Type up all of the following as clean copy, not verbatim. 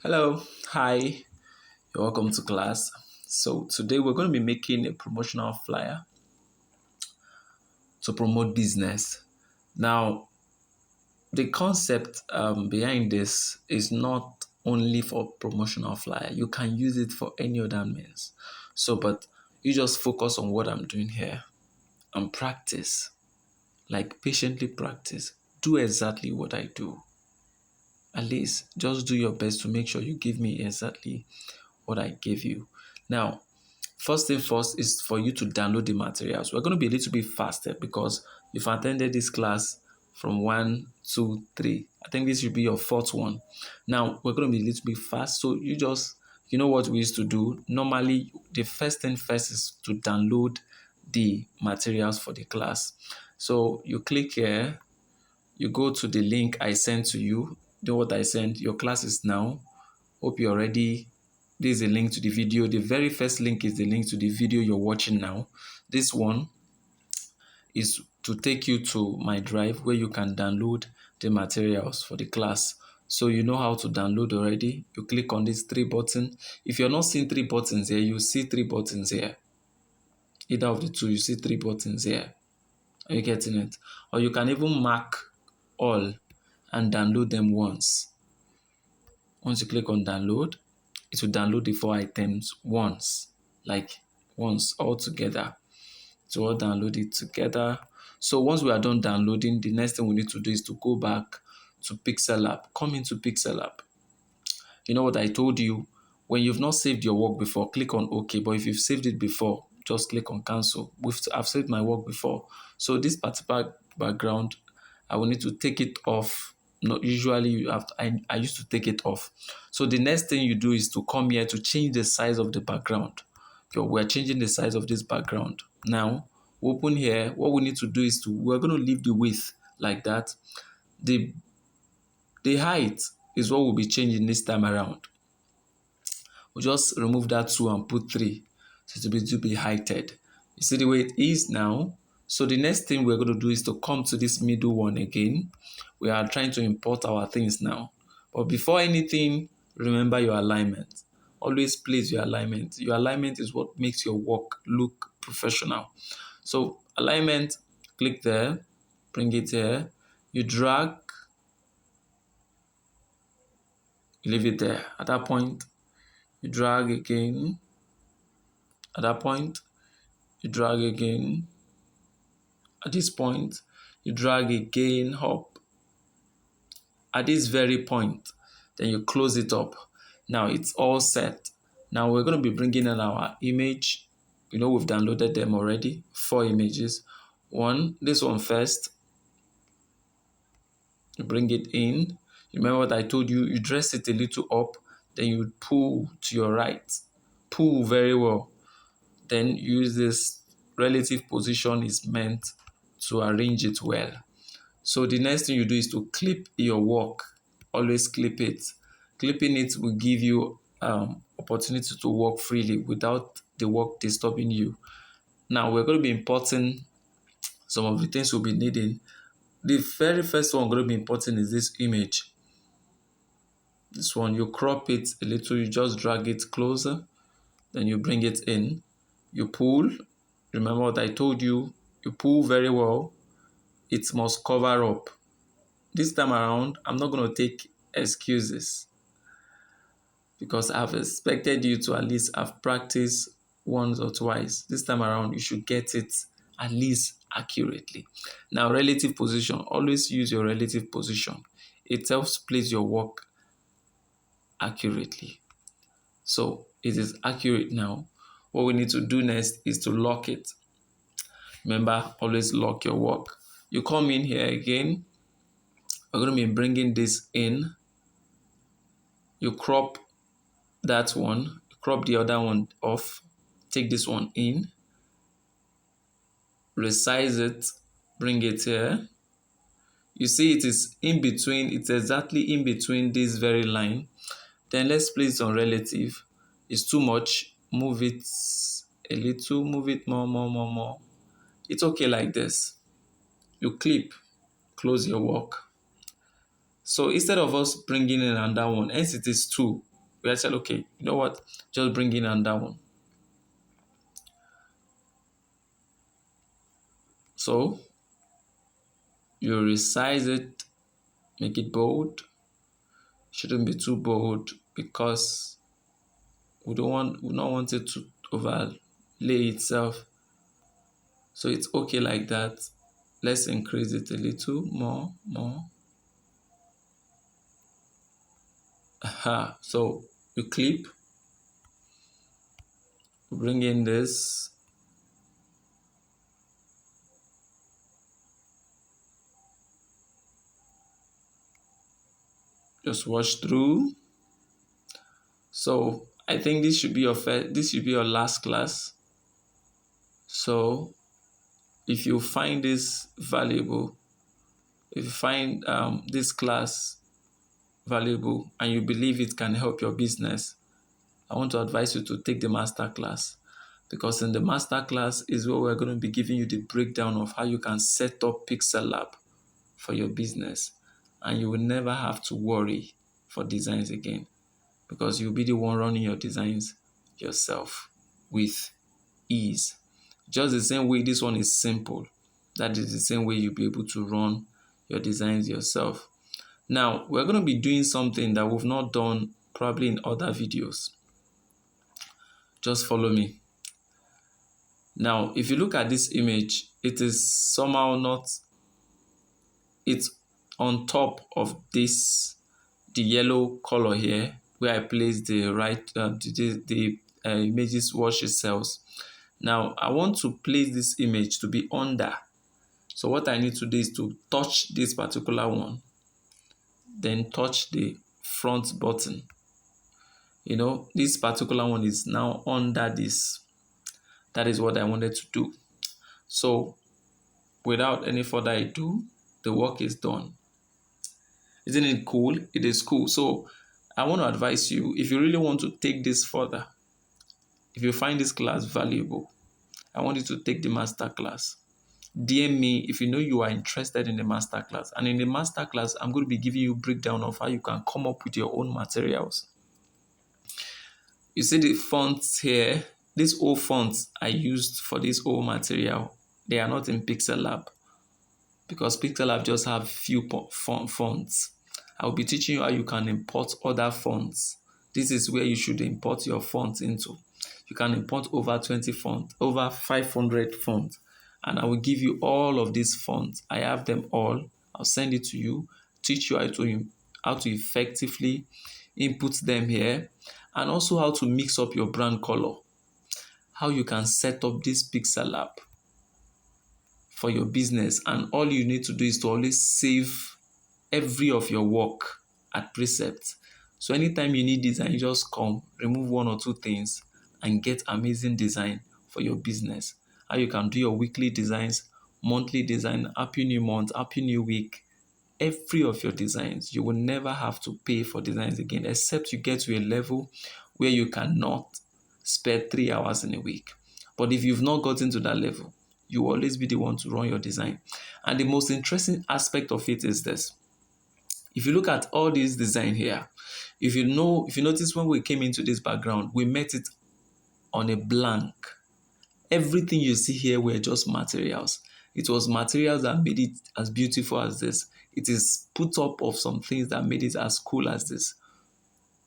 Hello, hi, you're welcome to class. So, today we're going to be making a promotional flyer to promote business. Now, the concept behind this is not only for promotional flyer, you can use it for any other means. But you just focus on what I'm doing here and practice, like patiently practice. Do exactly what I do. At least just do your best to make sure you give me exactly what I gave you. Now, first thing first is for you to download the materials. We're going to be a little bit faster because you've attended this class from 1, 2, 3. I think this should be your fourth one. Now, we're going to be a little bit fast. So you know what we used to do? Normally, the first thing first is to download the materials for the class. So you click here, you go to the link I sent to you. You know what I sent? Your class is now. Hope you're ready. This is a link to the video. The very first link is the link to the video you're watching now. This one is to take you to my drive where you can download the materials for the class. So you know how to download already. You click on these three buttons. If you're not seeing three buttons here, you see three buttons here. Either of the two, you see three buttons here. Are you getting it? Or you can even mark all and download them once. Once you click on download, it will download the four items once, like once all together. So we'll download it together. So once we are done downloading, the next thing we need to do is to go back to Pixellab. Come into Pixellab. You know what I told you? When you've not saved your work before, click on OK. But if you've saved it before, just click on cancel. I've saved my work before. So this particular background, I will need to take it off. Not usually you have to, I used to take it off. So the next thing you do is to come here to change the size of the background. We're changing the size of this background. Now, open here. What we need to do is we're going to leave the width like that. The height is what we'll be changing this time around. We'll just remove that 2 and put 3. So to be heighted. You see the way it is now? So the next thing we're going to do is to come to this middle one again. We are trying to import our things now. But before anything, remember your alignment. Always place your alignment. Your alignment is what makes your work look professional. So alignment, click there, bring it here. You drag, you leave it there. At that point, you drag again. At that point, you drag again. At this point, you drag again up. At this very point, then you close it up. Now it's all set. Now we're going to be bringing in our image. You know, we've downloaded them already. 4 images. This one first. You bring it in. Remember what I told you? You dress it a little up. Then you pull to your right. Pull very well. Then use this relative position is meant to arrange it well. So the next thing you do is to clip your work. Always clip it. Clipping it will give you opportunity to work freely without the work disturbing you. Now we're going to be importing some of the things we'll be needing. The very first one we're going to be importing is this image. This one, you crop it a little, you just drag it closer, then you bring it in. You pull. Remember what I told you? You pull very well. It must cover up. This time around, I'm not going to take excuses because I've expected you to at least have practiced once or twice. This time around, you should get it at least accurately. Now, relative position. Always use your relative position. It helps place your work accurately. So it is accurate now. What we need to do next is to lock it. Remember, always lock your work. You come in here again. We're going to be bringing this in. You crop that one. Crop the other one off. Take this one in. Resize it. Bring it here. You see it is in between. It's exactly in between this very line. Then let's place it on relative. It's too much. Move it a little. Move it more. It's okay like this. You clip. Close your work. So instead of us bringing in another one, hence it is 2. We had said, okay, you know what? Just bring in another one. So you resize it, make it bold. Shouldn't be too bold because we don't want it to overlay itself. So it's okay like that. Let's increase it a little more. Aha. So you clip, bring in this, just wash through. So I think this should be your last class. So if you find this valuable, if you find this class valuable and you believe it can help your business, I want to advise you to take the master class, because in the master class is where we're going to be giving you the breakdown of how you can set up Pixellab for your business, and you will never have to worry for designs again, because you'll be the one running your designs yourself with ease. Just the same way this one is simple, that is the same way you'll be able to run your designs yourself. Now, we're going to be doing something that we've not done probably in other videos. Just follow me. Now, if you look at this image, it is somehow not, it's on top of this, the yellow color here, where I place the images wash cells. Now, I want to place this image to be under. So what I need to do is to touch this particular one, then touch the front button. You know, this particular one is now under this. That is what I wanted to do. So without any further ado, the work is done. Isn't it cool? It is cool. So I want to advise you, if you really want to take this further, if you find this class valuable, I want you to take the master class. DM me if you know you are interested in the master class. And in the master class, I'm going to be giving you a breakdown of how you can come up with your own materials. You see the fonts here, these old fonts I used for this old material, they are not in Pixellab, because Pixellab just have few fonts. I'll be teaching you how you can import other fonts. This is where you should import your fonts into. You can import over 20 fonts, over 500 fonts, and I will give you all of these fonts. I have them all. I'll send it to you, teach you how to effectively input them here, and also how to mix up your brand color, how you can set up this Pixellab for your business. And all you need to do is to always save every of your work at Precept. So anytime you need design, you just come, remove one or two things, and get amazing design for your business. How you can do your weekly designs, monthly design, happy new month, happy new week. Every of your designs, you will never have to pay for designs again, except you get to a level where you cannot spare 3 hours in a week. But if you've not gotten to that level, you will always be the one to run your design. And the most interesting aspect of it is this. If you look at all this design here, if you notice when we came into this background, we met it on a blank. Everything you see here were just materials. It was materials that made it as beautiful as this. It is put up of some things that made it as cool as this.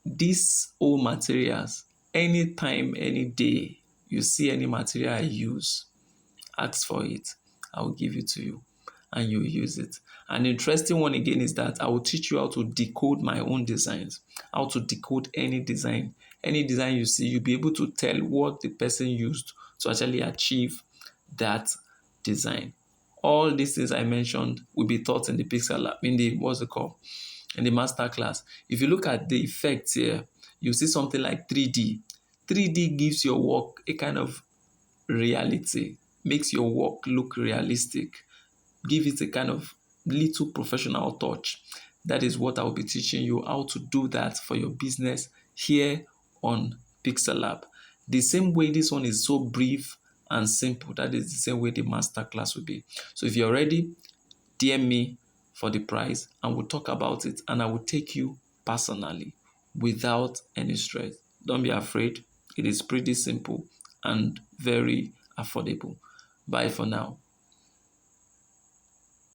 These old materials, anytime, any day, you see any material I use, ask for it. I will give it to you and you use it. An interesting one again is that I will teach you how to decode my own designs, how to decode any design. Any design you see, you'll be able to tell what the person used to actually achieve that design. All these things I mentioned will be taught in the Pixellab, in the master class. If you look at the effects here, you see something like 3D. 3D gives your work a kind of reality, makes your work look realistic, give it a kind of little professional touch. That is what I will be teaching you, how to do that for your business here on Pixellab. The same way this one is so brief and simple, that is the same way the master class will be. So if you're ready, DM me for the price and we'll talk about it, and I will take you personally without any stress. Don't be afraid. It is pretty simple and very affordable. Bye for now.